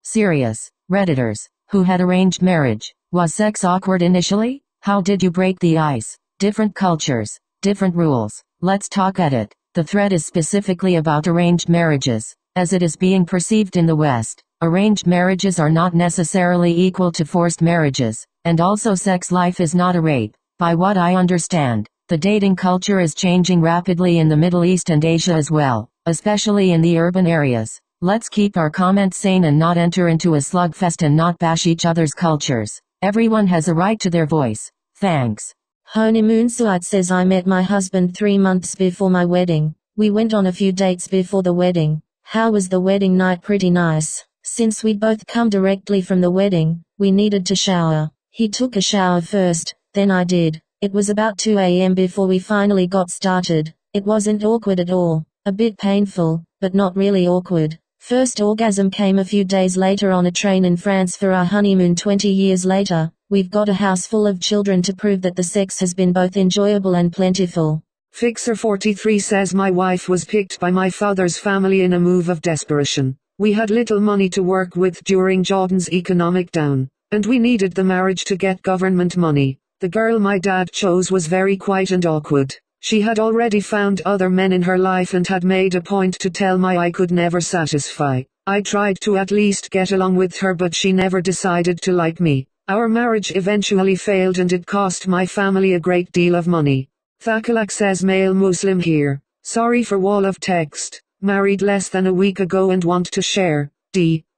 Serious. Redditors, who had arranged marriage. Was sex awkward initially? How did you break the ice? Different cultures, different rules. Let's talk at it. The thread is specifically about arranged marriages. As it is being perceived in the West, arranged marriages are not necessarily equal to forced marriages, and also sex life is not a rape. By what I understand, the dating culture is changing rapidly in the Middle East and Asia as well, especially in the urban areas. Let's keep our comments sane and not enter into a slugfest and not bash each other's cultures. Everyone has a right to their voice. Thanks. Honeymoon Suat says I met my husband 3 months before my wedding. We went on a few dates before the wedding. How was the wedding night? Pretty nice. Since we'd both come directly from the wedding, we needed to shower. He took a shower first, then I did. It was about 2 a.m. before we finally got started. It wasn't awkward at all. A bit painful, but not really awkward. First orgasm came a few days later on a train in France for our honeymoon 20 years later. We've got a house full of children to prove that the sex has been both enjoyable and plentiful. Fixer43 says my wife was picked by my father's family in a move of desperation. We had little money to work with during Jordan's economic down, and we needed the marriage to get government money. The girl my dad chose was very quiet and awkward. She had already found other men in her life and had made a point to tell me I could never satisfy. I tried to at least get along with her, but she never decided to like me. Our marriage eventually failed and it cost my family a great deal of money. Thakalak says male Muslim here. Sorry for wall of text. Married less than a week ago and want to share.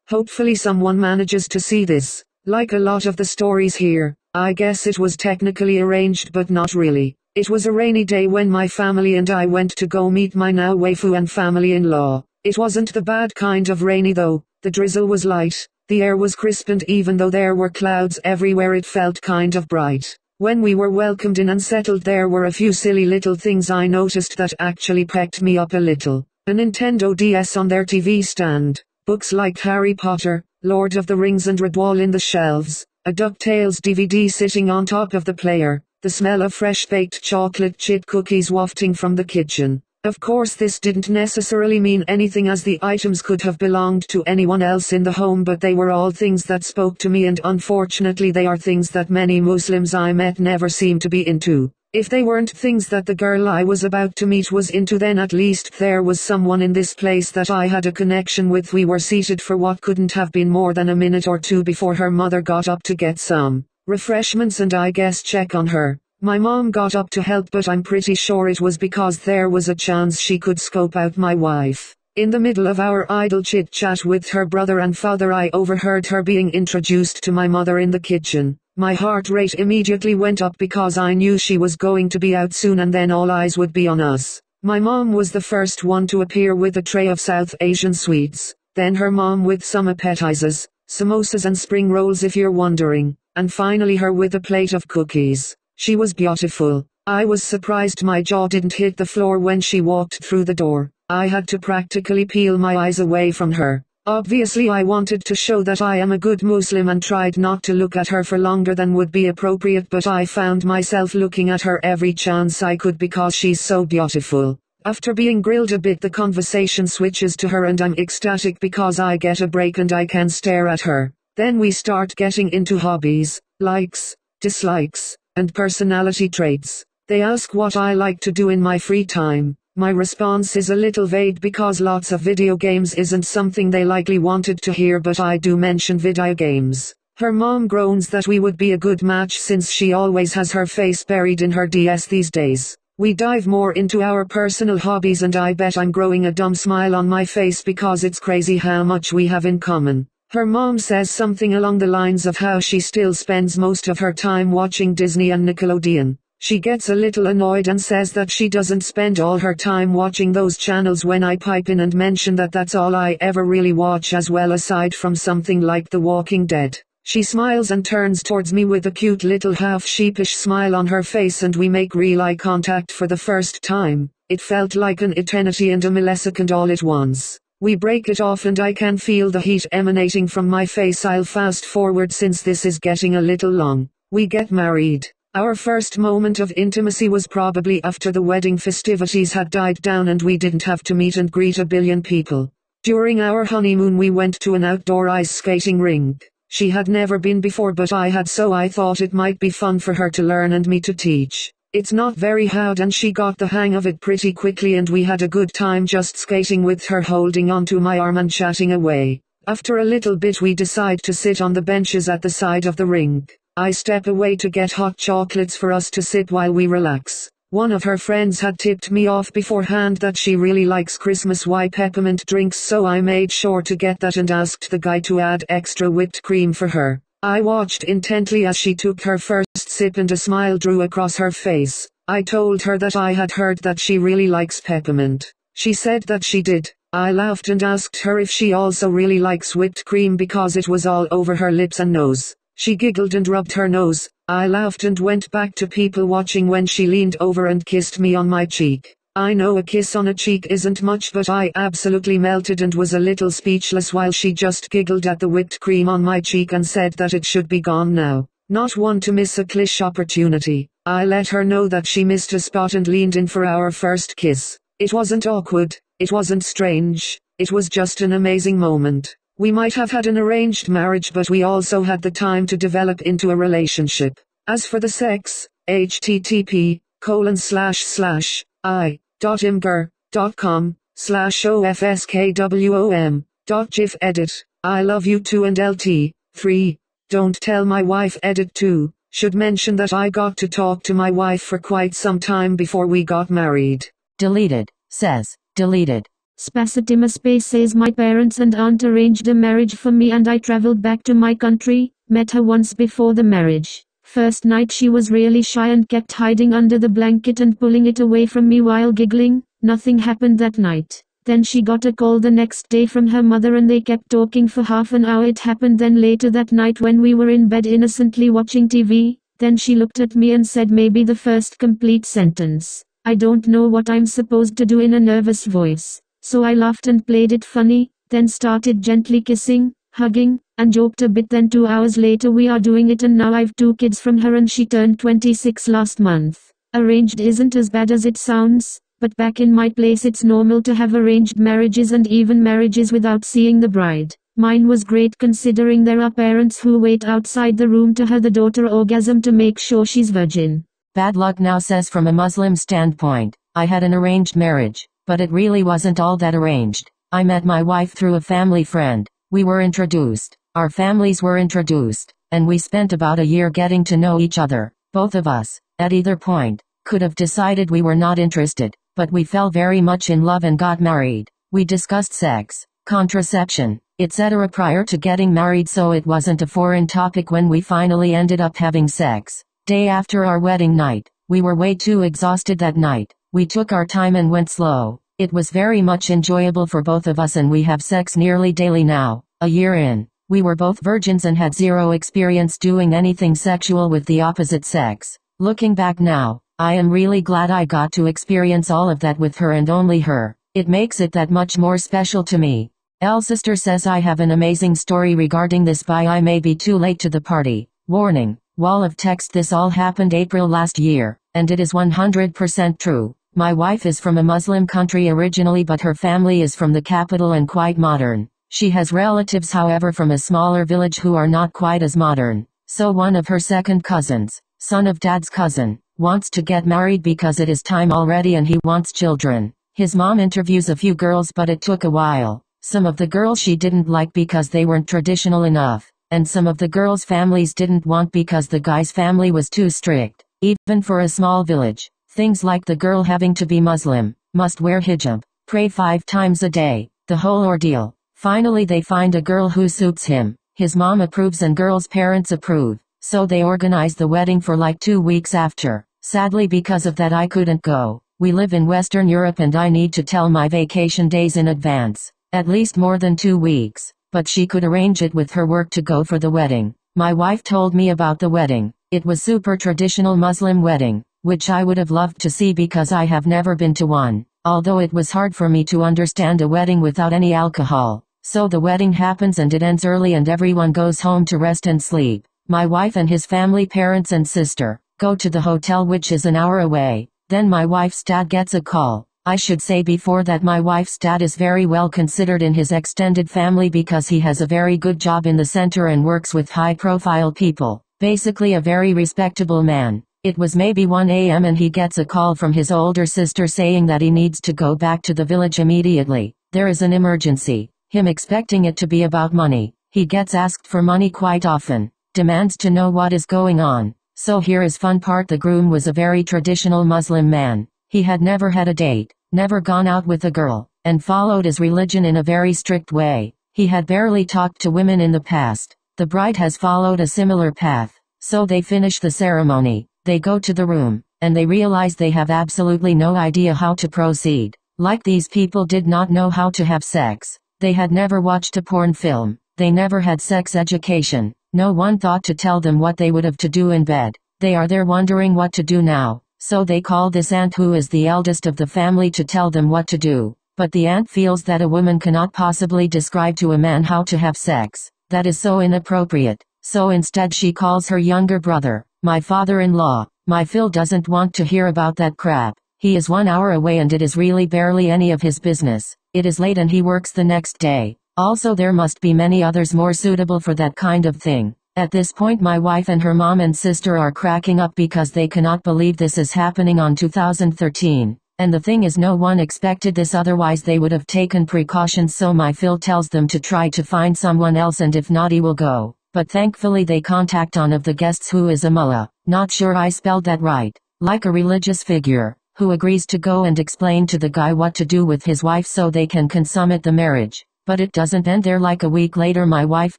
Hopefully someone manages to see this. Like a lot of the stories here, I guess it was technically arranged but not really. It was a rainy day when my family and I went to go meet my now waifu and family-in-law. It wasn't the bad kind of rainy though. The drizzle was light. The air was crisp and even though there were clouds everywhere it felt kind of bright. When we were welcomed in and settled there were a few silly little things I noticed that actually pecked me up a little. A Nintendo DS on their TV stand, books like Harry Potter, Lord of the Rings and Redwall in the shelves, a DuckTales DVD sitting on top of the player, the smell of fresh baked chocolate chip cookies wafting from the kitchen. Of course this didn't necessarily mean anything as the items could have belonged to anyone else in the home, but they were all things that spoke to me, and unfortunately they are things that many Muslims I met never seem to be into. If they weren't things that the girl I was about to meet was into, then at least there was someone in this place that I had a connection with. We were seated for what couldn't have been more than a minute or two before her mother got up to get some refreshments and I guess check on her. My mom got up to help, but I'm pretty sure it was because there was a chance she could scope out my wife. In the middle of our idle chit-chat with her brother and father, I overheard her being introduced to my mother in the kitchen. My heart rate immediately went up because I knew she was going to be out soon and then all eyes would be on us. My mom was the first one to appear with a tray of South Asian sweets, then her mom with some appetizers, samosas and spring rolls if you're wondering, and finally her with a plate of cookies. She was beautiful. I was surprised my jaw didn't hit the floor when she walked through the door. I had to practically peel my eyes away from her. Obviously I wanted to show that I am a good Muslim and tried not to look at her for longer than would be appropriate, but I found myself looking at her every chance I could because she's so beautiful. After being grilled a bit, the conversation switches to her and I'm ecstatic because I get a break and I can stare at her. Then we start getting into hobbies, likes, dislikes, and personality traits. They ask what I like to do in my free time. My response is a little vague because lots of video games isn't something they likely wanted to hear, but I do mention video games. Her mom groans that we would be a good match since she always has her face buried in her DS these days. We dive more into our personal hobbies and I bet I'm growing a dumb smile on my face because it's crazy how much we have in common. Her mom says something along the lines of how she still spends most of her time watching Disney and Nickelodeon. She gets a little annoyed and says that she doesn't spend all her time watching those channels when I pipe in and mention that that's all I ever really watch as well, aside from something like The Walking Dead. She smiles and turns towards me with a cute little half sheepish smile on her face and we make real eye contact for the first time. It felt like an eternity and a millisecond all at once. We break it off and I can feel the heat emanating from my face. I'll fast forward since this is getting a little long. We get married. Our first moment of intimacy was probably after the wedding festivities had died down and we didn't have to meet and greet a billion people. During our honeymoon we went to an outdoor ice skating rink. She had never been before but I had, so I thought it might be fun for her to learn and me to teach. It's not very hard and she got the hang of it pretty quickly and we had a good time just skating with her holding onto my arm and chatting away. After a little bit we decide to sit on the benches at the side of the rink. I step away to get hot chocolates for us to sip while we relax. One of her friends had tipped me off beforehand that she really likes Christmas white peppermint drinks, so I made sure to get that and asked the guy to add extra whipped cream for her. I watched intently as she took her first sip and a smile drew across her face. I told her that I had heard that she really likes peppermint. She said that she did. I laughed and asked her if she also really likes whipped cream because it was all over her lips and nose. She giggled and rubbed her nose. I laughed and went back to people watching when she leaned over and kissed me on my cheek. I know a kiss on a cheek isn't much, but I absolutely melted and was a little speechless while she just giggled at the whipped cream on my cheek and said that it should be gone now. Not one to miss a cliché opportunity. I let her know that she missed a spot and leaned in for our first kiss. It wasn't awkward, it wasn't strange, it was just an amazing moment. We might have had an arranged marriage, but we also had the time to develop into a relationship. As for the sex, http://i.imgur.com/ofskwom.gif edit. I love you too and LT. 3. Don't tell my wife edit 2. Should mention that I got to talk to my wife for quite some time before we got married. Deleted. Says. Deleted. Spacetima Space says my parents and aunt arranged a marriage for me and I traveled back to my country, met her once before the marriage. First night she was really shy and kept hiding under the blanket and pulling it away from me while giggling. Nothing happened that night. Then she got a call the next day from her mother and they kept talking for half an hour. It happened then later that night when we were in bed innocently watching TV. Then she looked at me and said maybe the first complete sentence. I don't know what I'm supposed to do in a nervous voice. So I laughed and played it funny, then started gently kissing, hugging, and joked a bit. Then 2 hours later we are doing it and now I've 2 kids from her and she turned 26 last month. Arranged isn't as bad as it sounds, but back in my place it's normal to have arranged marriages and even marriages without seeing the bride. Mine was great considering there are parents who wait outside the room to have the daughter orgasm to make sure she's virgin. Bad luck now says from a Muslim standpoint, I had an arranged marriage, but it really wasn't all that arranged. I met my wife through a family friend. We were introduced, our families were introduced, and we spent about a year getting to know each other. Both of us, at either point, could have decided we were not interested, but we fell very much in love and got married. We discussed sex, contraception, etc. prior to getting married, so it wasn't a foreign topic when we finally ended up having sex. Day after our wedding night, we were way too exhausted that night. We took our time and went slow. It was very much enjoyable for both of us and we have sex nearly daily now. A year in, we were both virgins and had zero experience doing anything sexual with the opposite sex. Looking back now, I am really glad I got to experience all of that with her and only her. It makes it that much more special to me. L sister says I have an amazing story regarding this, by I may be too late to the party. Warning, wall of text. This all happened April last year, and it is 100% true. My wife is from a Muslim country originally, but her family is from the capital and quite modern. She has relatives however from a smaller village who are not quite as modern. So one of her second cousins, son of dad's cousin, wants to get married because it is time already and he wants children. His mom interviews a few girls but it took a while. Some of the girls she didn't like because they weren't traditional enough, and some of the girls' families didn't want because the guy's family was too strict. Even for a small village, things like the girl having to be Muslim, must wear hijab, pray 5 times a day, the whole ordeal. Finally they find a girl who suits him. His mom approves and girl's parents approve, so they organize the wedding for like 2 weeks after. Sadly because of that I couldn't go. We live in Western Europe and I need to tell my vacation days in advance, at least more than 2 weeks, but she could arrange it with her work to go for the wedding. My wife told me about the wedding. It was super traditional Muslim wedding, which I would have loved to see because I have never been to one, although it was hard for me to understand a wedding without any alcohol. So the wedding happens and it ends early and everyone goes home to rest and sleep. My wife and his family, parents and sister, go to the hotel which is an hour away. Then my wife's dad gets a call. I should say before that my wife's dad is very well considered in his extended family because he has a very good job in the center and works with high-profile people. Basically a very respectable man. It was maybe 1 a.m. and he gets a call from his older sister saying that he needs to go back to the village immediately. There is an emergency. Him expecting it to be about money. He gets asked for money quite often. Demands to know what is going on. So here is fun part. The groom was a very traditional Muslim man. He had never had a date, never gone out with a girl, and followed his religion in a very strict way. He had barely talked to women in the past. The bride has followed a similar path. So they finish the ceremony, they go to the room, and they realize they have absolutely no idea how to proceed. Like these people did not know how to have sex. They had never watched a porn film. They never had sex education. No one thought to tell them what they would have to do in bed. They are there wondering what to do now. So they call this aunt who is the eldest of the family to tell them what to do. But the aunt feels that a woman cannot possibly describe to a man how to have sex. That is so inappropriate. So instead she calls her younger brother, my father-in-law. My Phil doesn't want to hear about that crap. He is 1 hour away and it is really barely any of his business. It is late and he works the next day. Also there must be many others more suitable for that kind of thing. At this point my wife and her mom and sister are cracking up because they cannot believe this is happening on 2013. And the thing is no one expected this, otherwise they would have taken precautions. So my Phil tells them to try to find someone else and if not he will go. But thankfully they contact one of the guests who is a mullah, not sure I spelled that right, like a religious figure, who agrees to go and explain to the guy what to do with his wife so they can consummate the marriage. But it doesn't end there. Like a week later my wife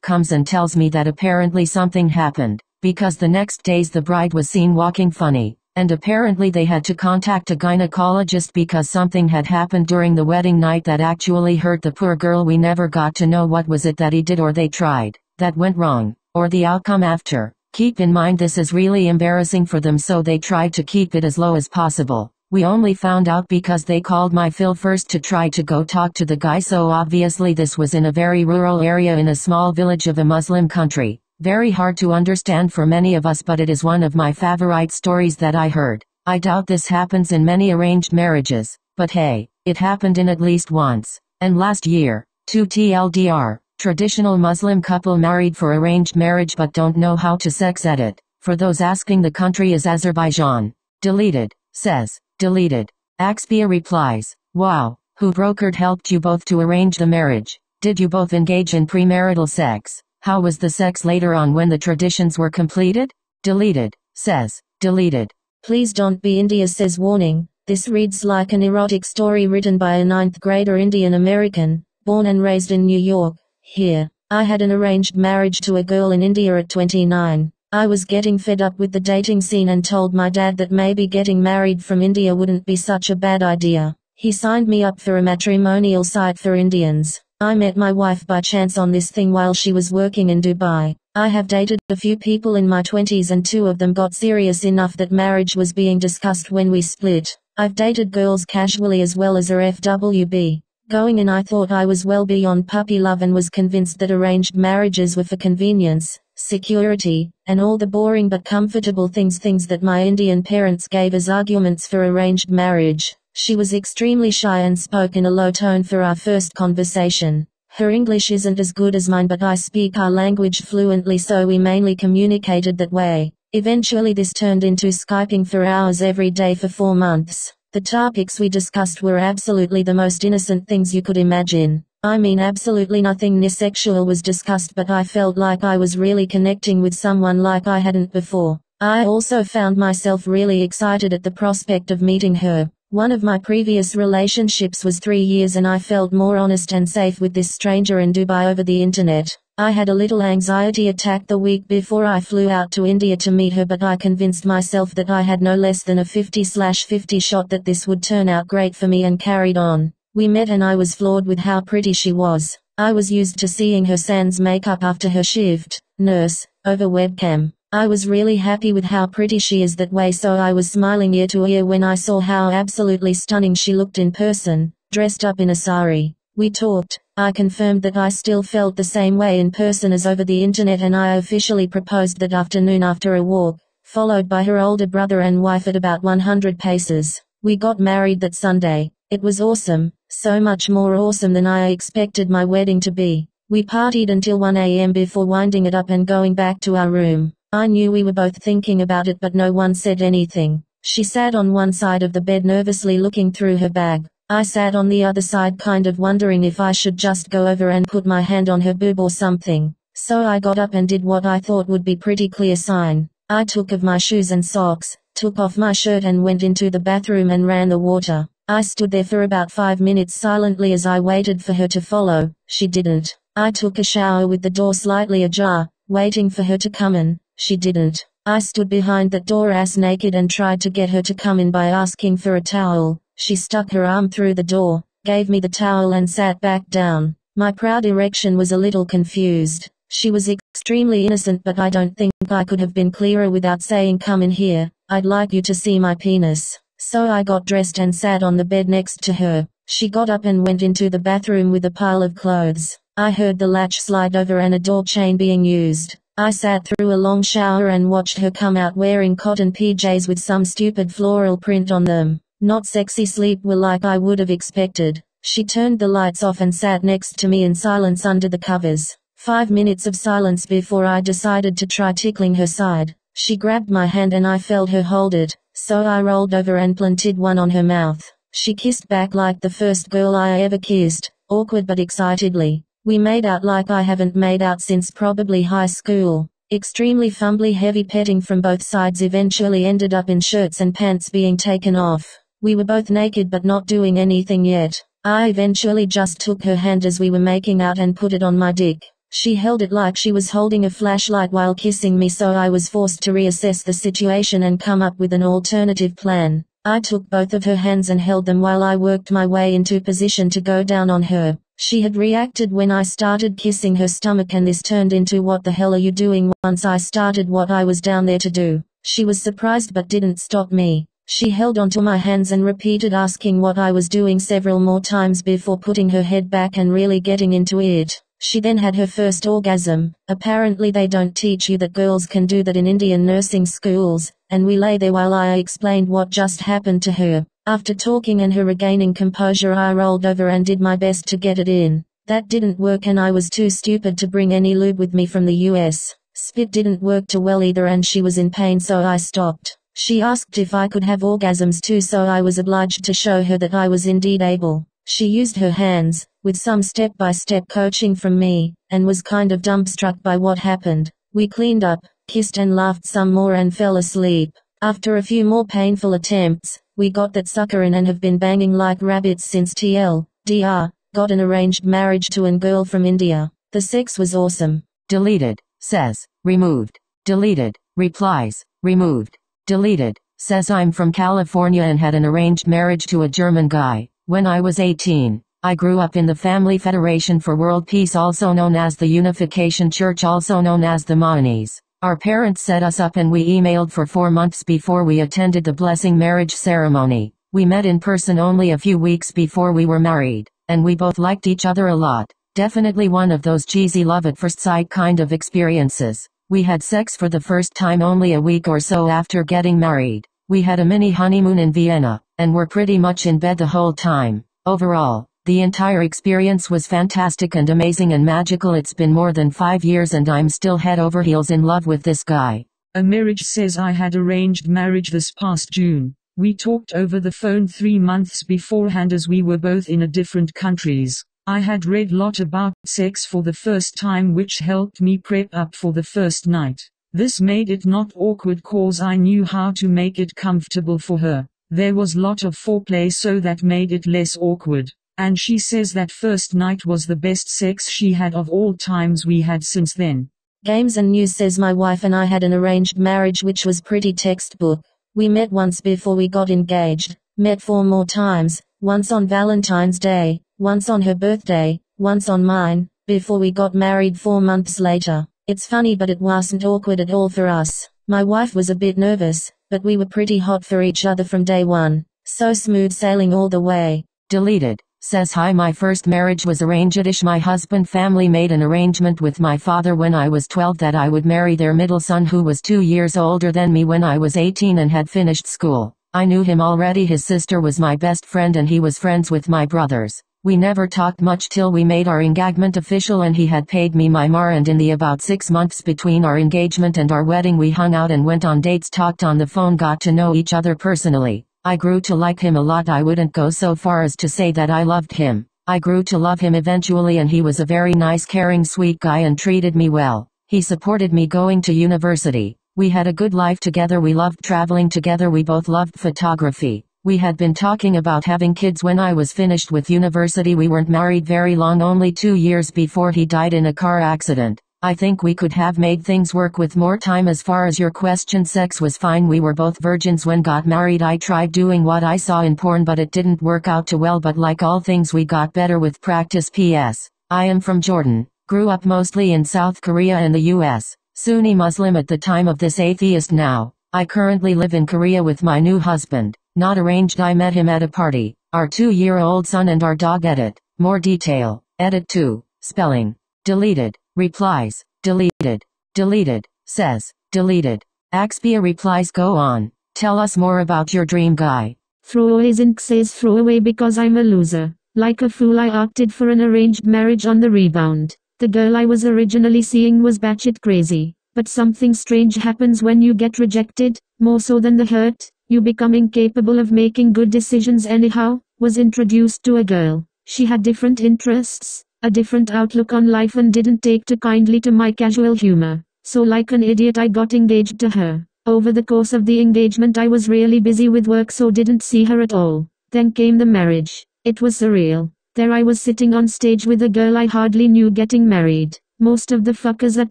comes and tells me that apparently something happened, because the next days the bride was seen walking funny, and apparently they had to contact a gynecologist because something had happened during the wedding night that actually hurt the poor girl. We never got to know what was it that he did or they tried, that went wrong, or the outcome after. Keep in mind this is really embarrassing for them, so they tried to keep it as low as possible. We only found out because they called my Phil first to try to go talk to the guy, so obviously this was in a very rural area in a small village of a Muslim country. Very hard to understand for many of us, but it is one of my favorite stories that I heard. I doubt this happens in many arranged marriages, but hey, it happened in at least once. And last year, 2 TLDR, traditional Muslim couple married for arranged marriage but don't know how to sex ed. For those asking, the country is Azerbaijan. Deleted, says. Deleted. Axpia replies, wow, who brokered helped you both to arrange the marriage? Did you both engage in premarital sex? How was the sex later on when the traditions were completed? Deleted, says. Deleted. Please don't be India, says warning. This reads like an erotic story written by a 9th grader Indian American, born and raised in New York. Here, I had an arranged marriage to a girl in India at 29. I was getting fed up with the dating scene and told my dad that maybe getting married from India wouldn't be such a bad idea. He signed me up for a matrimonial site for Indians. I met my wife by chance on this thing while she was working in Dubai. I have dated a few people in my 20s and 2 of them got serious enough that marriage was being discussed when we split. I've dated girls casually as well as a FWB. Going in I thought I was well beyond puppy love and was convinced that arranged marriages were for convenience, security, and all the boring but comfortable things that my Indian parents gave as arguments for arranged marriage. She was extremely shy and spoke in a low tone for our first conversation. Her English isn't as good as mine, but I speak our language fluently, so we mainly communicated that way. Eventually this turned into Skyping for hours every day for 4 months. The topics we discussed were absolutely the most innocent things you could imagine. I mean, absolutely nothing sexual was discussed, but I felt like I was really connecting with someone like I hadn't before. I also found myself really excited at the prospect of meeting her. One of my previous relationships was 3 years and I felt more honest and safe with this stranger in Dubai over the internet. I had a little anxiety attack the week before I flew out to India to meet her, but I convinced myself that I had no less than a 50/50 shot that this would turn out great for me and carried on. We met and I was floored with how pretty she was. I was used to seeing her sans makeup after her shift, nurse, over webcam. I was really happy with how pretty she is that way, so I was smiling ear to ear when I saw how absolutely stunning she looked in person, dressed up in a sari. We talked. I confirmed that I still felt the same way in person as over the internet, and I officially proposed that afternoon after a walk, followed by her older brother and wife at about 100 paces. We got married that Sunday. It was awesome, so much more awesome than I expected my wedding to be. We partied until 1 a.m. before winding it up and going back to our room. I knew we were both thinking about it, but no one said anything. She sat on one side of the bed nervously looking through her bag. I sat on the other side kind of wondering if I should just go over and put my hand on her boob or something. So I got up and did what I thought would be pretty clear sign. I took off my shoes and socks, took off my shirt and went into the bathroom and ran the water. I stood there for about 5 minutes silently as I waited for her to follow. She didn't. I took a shower with the door slightly ajar, waiting for her to come in. She didn't. I stood behind that door ass naked and tried to get her to come in by asking for a towel. She stuck her arm through the door, gave me the towel and sat back down. My proud erection was a little confused. She was extremely innocent, but I don't think I could have been clearer without saying, "Come in here, I'd like you to see my penis." So I got dressed and sat on the bed next to her. She got up and went into the bathroom with a pile of clothes. I heard the latch slide over and a door chain being used. I sat through a long shower and watched her come out wearing cotton PJs with some stupid floral print on them. Not sexy sleepwear like I would have expected. She turned the lights off and sat next to me in silence under the covers. 5 minutes of silence before I decided to try tickling her side. She grabbed my hand and I felt her hold it, so I rolled over and planted one on her mouth. She kissed back like the first girl I ever kissed, awkward but excitedly. We made out like I haven't made out since probably high school. Extremely fumbly heavy petting from both sides eventually ended up in shirts and pants being taken off. We were both naked but not doing anything yet. I eventually just took her hand as we were making out and put it on my dick. She held it like she was holding a flashlight while kissing me, so I was forced to reassess the situation and come up with an alternative plan. I took both of her hands and held them while I worked my way into position to go down on her. She had reacted when I started kissing her stomach, and this turned into "What the hell are you doing?" once I started what I was down there to do. She was surprised but didn't stop me. She held onto my hands and repeated asking what I was doing several more times before putting her head back and really getting into it. She then had her first orgasm. Apparently they don't teach you that girls can do that in Indian nursing schools, and we lay there while I explained what just happened to her. After talking and her regaining composure, I rolled over and did my best to get it in. That didn't work and I was too stupid to bring any lube with me from the US. Spit didn't work too well either and she was in pain, so I stopped. She asked if I could have orgasms too, so I was obliged to show her that I was indeed able. She used her hands, with some step-by-step coaching from me, and was kind of dumbstruck by what happened. We cleaned up, kissed and laughed some more and fell asleep. After a few more painful attempts, we got that sucker in and have been banging like rabbits since TLDR, got an arranged marriage to a girl from India. The sex was awesome. Deleted, says, removed. Deleted, replies, removed. Deleted, says I'm from California and had an arranged marriage to a German guy. When I was 18, I grew up in the Family Federation for World Peace, also known as the Unification Church, also known as the Moonies. Our parents set us up and we emailed for 4 months before we attended the blessing marriage ceremony. We met in person only a few weeks before we were married, and we both liked each other a lot. Definitely one of those cheesy love at first sight kind of experiences. We had sex for the first time only a week or so after getting married. We had a mini honeymoon in Vienna, and were pretty much in bed the whole time. Overall, the entire experience was fantastic and amazing and magical. It's been more than 5 years and I'm still head over heels in love with this guy. A marriage says I had arranged marriage this past June. We talked over the phone 3 months beforehand as we were both in different countries. I had read lot about sex for the first time, which helped me prep up for the first night. This made it not awkward cause I knew how to make it comfortable for her. There was lot of foreplay, so that made it less awkward. And she says that first night was the best sex she had of all times we had since then. Games and News says my wife and I had an arranged marriage which was pretty textbook. We met once before we got engaged, met 4 more times, once on Valentine's Day, once on her birthday, once on mine, before we got married 4 months later. It's funny but it wasn't awkward at all for us. My wife was a bit nervous, but we were pretty hot for each other from day one. So smooth sailing all the way. Deleted, says hi, my first marriage was arranged-ish. My husband family made an arrangement with my father when I was 12 that I would marry their middle son who was 2 years older than me when I was 18 and had finished school. I knew him already. His sister was my best friend and he was friends with my brothers. We never talked much till we made our engagement official and he had paid me my mahar, and in the about 6 months between our engagement and our wedding we hung out and went on dates, talked on the phone, got to know each other personally. I grew to like him a lot. I wouldn't go so far as to say that I loved him. I grew to love him eventually, and he was a very nice, caring, sweet guy and treated me well. He supported me going to university. We had a good life together. We loved traveling together. We both loved photography. We had been talking about having kids when I was finished with university. We weren't married very long, only 2 years before he died in a car accident. I think we could have made things work with more time. As far as your question, sex was fine. We were both virgins when got married. I tried doing what I saw in porn, but it didn't work out too well, but like all things we got better with practice. P.S. I am from Jordan, grew up mostly in South Korea and the U.S., Sunni Muslim at the time of this, atheist now. I currently live in Korea with my new husband, not arranged. I met him at a party. Our 2-year-old son and our dog. Edit. More detail. Edit 2. Spelling. Deleted. Replies. Deleted. Deleted. Says. Deleted. Axpia replies. Go on. Tell us more about your dream guy. Throwaways Inc. says throwaway because I'm a loser. Like a fool I opted for an arranged marriage on the rebound. The girl I was originally seeing was batshit crazy. But something strange happens when you get rejected, more so than the hurt. You become incapable of making good decisions anyhow. Was introduced to a girl. She had different interests, a different outlook on life, and didn't take too kindly to my casual humor. So like an idiot I got engaged to her. Over the course of the engagement I was really busy with work, so didn't see her at all. Then came the marriage. It was surreal. There I was sitting on stage with a girl I hardly knew getting married. Most of the fuckers at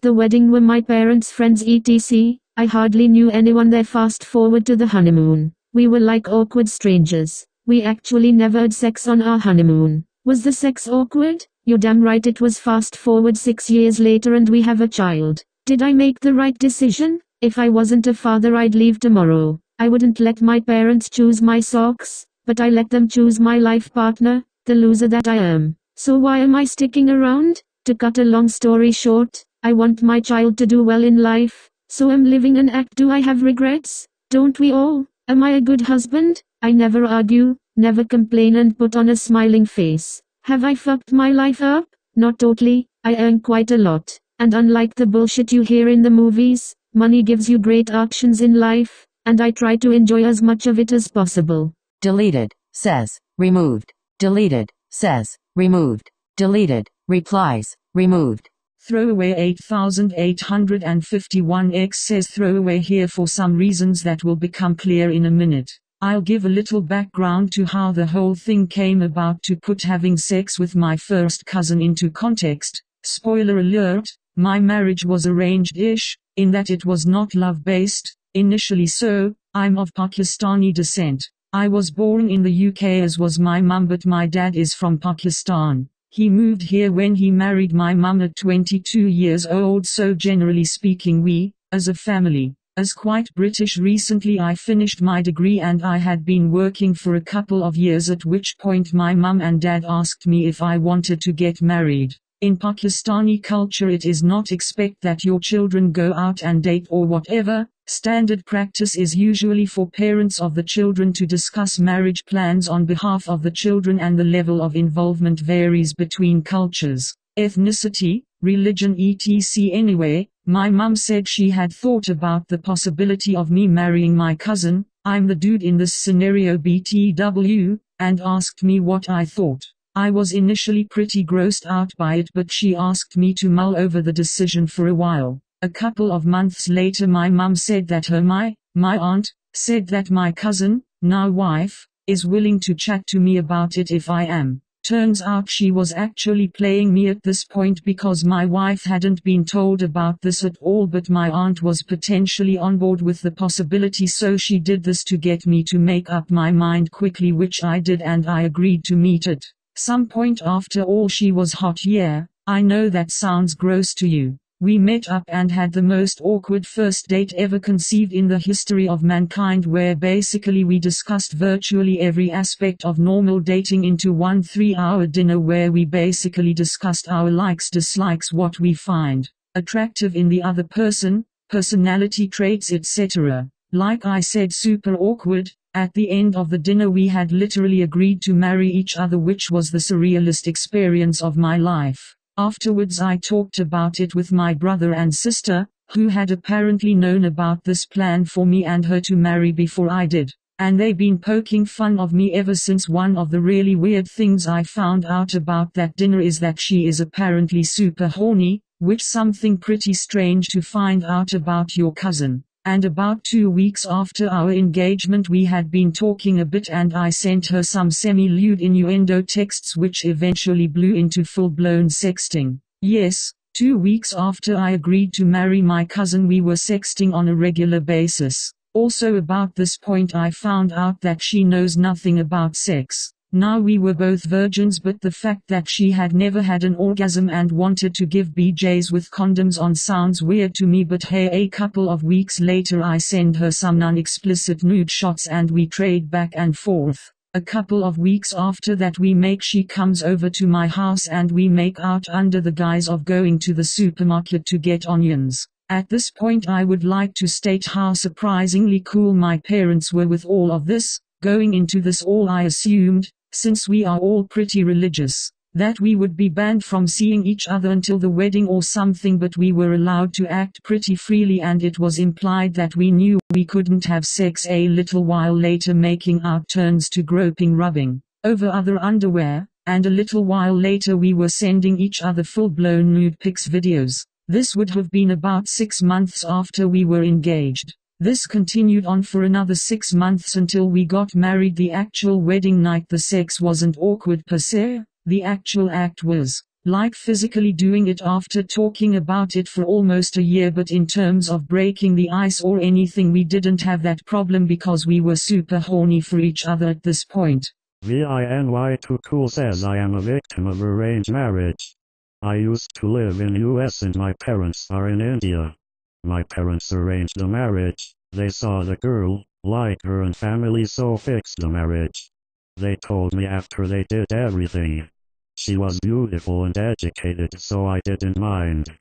the wedding were my parents' friends etc. I hardly knew anyone there. Fast forward to the honeymoon. We were like awkward strangers. We actually never had sex on our honeymoon. Was the sex awkward? You're damn right it was. Fast forward 6 years later and we have a child. Did I make the right decision? If I wasn't a father I'd leave tomorrow. I wouldn't let my parents choose my socks, but I let them choose my life partner, the loser that I am. So why am I sticking around? To cut a long story short, I want my child to do well in life, so I'm living an act. Do I have regrets? Don't we all? Am I a good husband? I never argue, never complain and put on a smiling face. Have I fucked my life up? Not totally. I earn quite a lot, and unlike the bullshit you hear in the movies, money gives you great options in life, and I try to enjoy as much of it as possible. Deleted. Says. Removed. Deleted. Says. Removed. Deleted. Replies. Removed. Throwaway 8851X says throwaway here for some reasons that will become clear in a minute. I'll give a little background to how the whole thing came about to put having sex with my first cousin into context. Spoiler alert, my marriage was arranged-ish, in that it was not love-based, initially. So, I'm of Pakistani descent. I was born in the UK as was my mum, but my dad is from Pakistan. He moved here when he married my mum at 22 years old, so generally speaking we, as a family, as quite British. Recently I finished my degree and I had been working for a couple of years, at which point my mum and dad asked me if I wanted to get married. In Pakistani culture it is not expected that your children go out and date or whatever. Standard practice is usually for parents of the children to discuss marriage plans on behalf of the children, and the level of involvement varies between cultures, ethnicity, religion etc. Anyway, my mum said she had thought about the possibility of me marrying my cousin, I'm the dude in this scenario BTW, and asked me what I thought. I was initially pretty grossed out by it, but she asked me to mull over the decision for a while. A couple of months later my mum said that my aunt, said that my cousin, now wife, is willing to chat to me about it if I am. Turns out she was actually playing me at this point, because my wife hadn't been told about this at all, but my aunt was potentially on board with the possibility, so she did this to get me to make up my mind quickly, which I did, and I agreed to meet at some point. After all, she was hot. Yeah, I know that sounds gross to you. We met up and had the most awkward first date ever conceived in the history of mankind, where basically we discussed virtually every aspect of normal dating into one 3-hour dinner where we basically discussed our likes, dislikes, what we find attractive in the other person, personality traits, etc. Like I said, super awkward. At the end of the dinner we had literally agreed to marry each other, which was the surrealist experience of my life. Afterwards I talked about it with my brother and sister, who had apparently known about this plan for me and her to marry before I did. And they've been poking fun of me ever since. One of the really weird things I found out about that dinner is that she is apparently super horny, which something pretty strange to find out about your cousin. And about 2 weeks after our engagement we had been talking a bit and I sent her some semi-lewd innuendo texts which eventually blew into full-blown sexting. Yes, 2 weeks after I agreed to marry my cousin we were sexting on a regular basis. Also about this point I found out that she knows nothing about sex. Now we were both virgins, but the fact that she had never had an orgasm and wanted to give BJs with condoms on sounds weird to me, but hey, a couple of weeks later I send her some non-explicit nude shots and we trade back and forth. A couple of weeks after that she comes over to my house and we make out under the guise of going to the supermarket to get onions. At this point I would like to state how surprisingly cool my parents were with all of this. Going into this all I assumed, since we are all pretty religious, that we would be banned from seeing each other until the wedding or something, but we were allowed to act pretty freely and it was implied that we knew we couldn't have sex. A little while later making out turns to groping, rubbing over other underwear, and a little while later we were sending each other full-blown nude pics videos. This would have been about 6 months after we were engaged. This continued on for another 6 months until we got married. The actual wedding night the sex wasn't awkward per se, the actual act was, like physically doing it after talking about it for almost a year, but in terms of breaking the ice or anything we didn't have that problem because we were super horny for each other at this point. VINY2Cool says I am a victim of arranged marriage. I used to live in US and my parents are in India. My parents arranged the marriage. They saw the girl, liked her and family, so fixed the marriage. They told me after they did everything. She was beautiful and educated, so I didn't mind.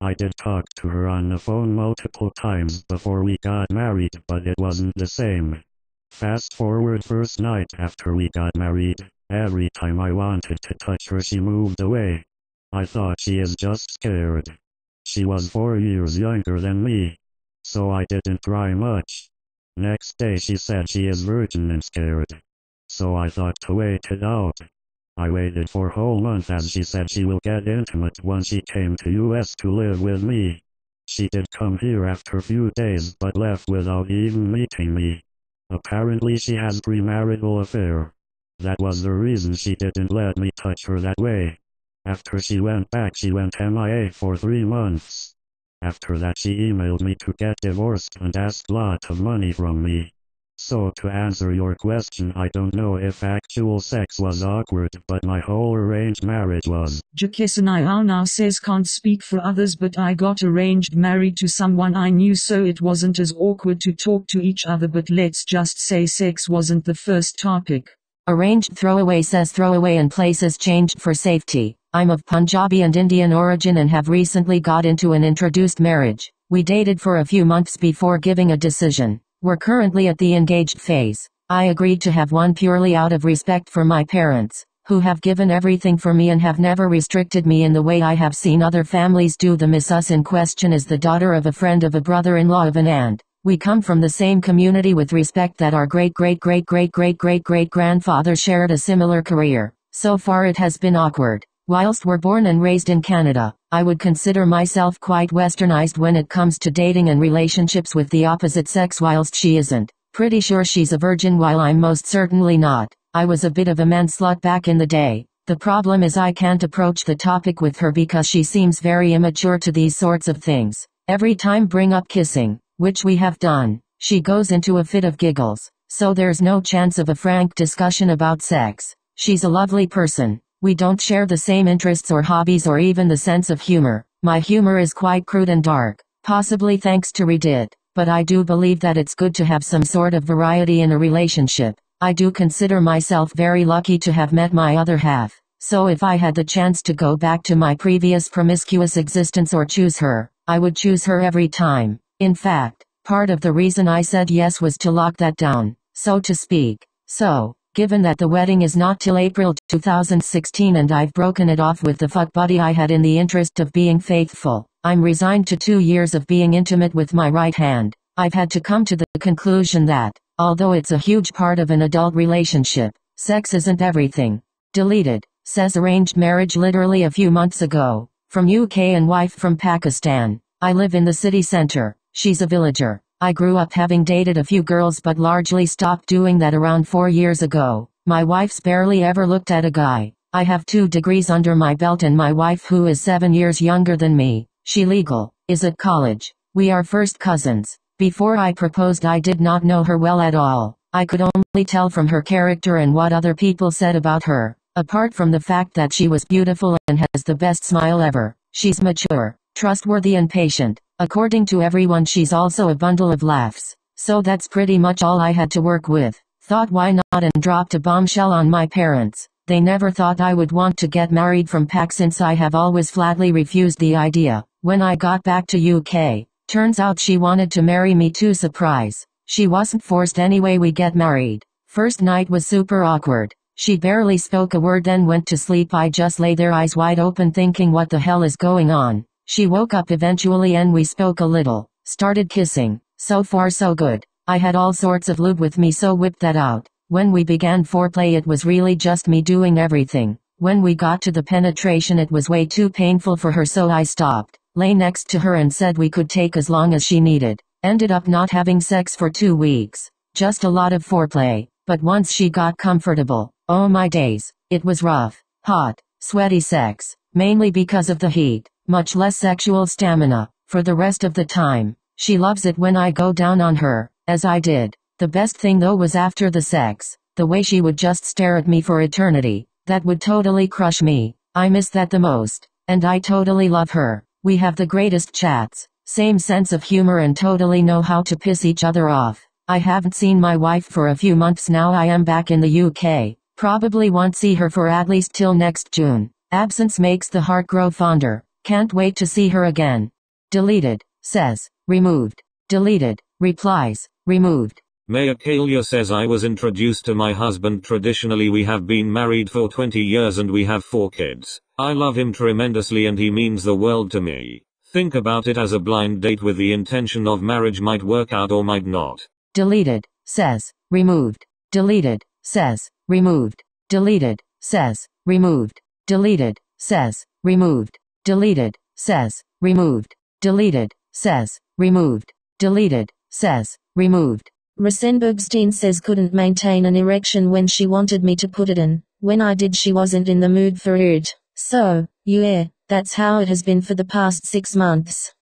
I did talk to her on the phone multiple times before we got married, but it wasn't the same. Fast forward first night after we got married, every time I wanted to touch her she moved away. I thought she is just scared. She was 4 years younger than me, so I didn't try much. Next day she said she is virgin and scared. So I thought to wait it out. I waited for a whole month as she said she will get intimate once she came to US to live with me. She did come here after a few days but left without even meeting me. Apparently she has premarital affair. That was the reason she didn't let me touch her that way. After she went back she went MIA for 3 months. After that she emailed me to get divorced and asked a lot of money from me. So to answer your question, I don't know if actual sex was awkward, but my whole arranged marriage was. Jakesanial now says can't speak for others, but I got arranged married to someone I knew, so it wasn't as awkward to talk to each other, but let's just say sex wasn't the first topic. Arranged Throwaway says throwaway and places changed for safety. I'm of Punjabi and Indian origin and have recently got into an introduced marriage. We dated for a few months before giving a decision. We're currently at the engaged phase. I agreed to have one purely out of respect for my parents, who have given everything for me and have never restricted me in the way I have seen other families do. The Mrs. in question is the daughter of a friend of a brother-in-law of an aunt. We come from the same community with respect that our great-great-great-great-great-great-grandfather shared a similar career. So far it has been awkward. Whilst we're born and raised in Canada, I would consider myself quite westernized when it comes to dating and relationships with the opposite sex, whilst she isn't. Pretty sure she's a virgin while I'm most certainly not. I was a bit of a man slut back in the day. The problem is I can't approach the topic with her because she seems very immature to these sorts of things. Every time bring up kissing, which we have done, she goes into a fit of giggles. So there's no chance of a frank discussion about sex. She's a lovely person. We don't share the same interests or hobbies or even the sense of humor. My humor is quite crude and dark, possibly thanks to Reddit, but I do believe that it's good to have some sort of variety in a relationship. I do consider myself very lucky to have met my other half, so if I had the chance to go back to my previous promiscuous existence or choose her, I would choose her every time. In fact, part of the reason I said yes was to lock that down, so to speak. So, given that the wedding is not till April 2016 and I've broken it off with the fuck buddy I had in the interest of being faithful, I'm resigned to 2 years of being intimate with my right hand. I've had to come to the conclusion that, although it's a huge part of an adult relationship, sex isn't everything. Deleted, says arranged marriage literally a few months ago. From UK and wife from Pakistan. I live in the city center, she's a villager. I grew up having dated a few girls but largely stopped doing that around 4 years ago. My wife's barely ever looked at a guy. I have 2 degrees under my belt and my wife, who is 7 years younger than me, she legal, is at college. We are first cousins. Before I proposed I did not know her well at all. I could only tell from her character and what other people said about her. Apart from the fact that she was beautiful and has the best smile ever, she's mature, trustworthy and patient. According to everyone she's also a bundle of laughs. So that's pretty much all I had to work with. Thought why not, and dropped a bombshell on my parents. They never thought I would want to get married from Pak, since I have always flatly refused the idea. When I got back to UK, turns out she wanted to marry me too. Surprise. She wasn't forced anyway. We get married. First night was super awkward. She barely spoke a word, then went to sleep. I just lay there eyes wide open thinking what the hell is going on. She woke up eventually and we spoke a little, started kissing. So far so good. I had all sorts of lube with me, so whipped that out. When we began foreplay it was really just me doing everything. When we got to the penetration it was way too painful for her, so I stopped, lay next to her and said we could take as long as she needed. Ended up not having sex for 2 weeks. Just a lot of foreplay. But once she got comfortable, oh my days, it was rough, hot, sweaty sex, mainly because of the heat, much less sexual stamina. For the rest of the time, she loves it when I go down on her, as I did. The best thing though was after the sex, the way she would just stare at me for eternity. That would totally crush me. I miss that the most, and I totally love her. We have the greatest chats, same sense of humor, and totally know how to piss each other off. I haven't seen my wife for a few months now. I am back in the UK. Probably won't see her for at least till next June. Absence makes the heart grow fonder. Can't wait to see her again. Deleted, says, removed. Deleted, replies, removed. Maya Kalia says, I was introduced to my husband traditionally. We have been married for 20 years and we have 4 kids. I love him tremendously and he means the world to me. Think about it as a blind date with the intention of marriage. Might work out or might not. Deleted, says, removed. Deleted, says, removed. Deleted, says, removed. Deleted, says, removed. Deleted, says, removed. Deleted, says, removed. Deleted, says, removed. Rosenbergstein says couldn't maintain an erection when she wanted me to put it in. When I did she wasn't in the mood for it. So, yeah, that's how it has been for the past 6 months.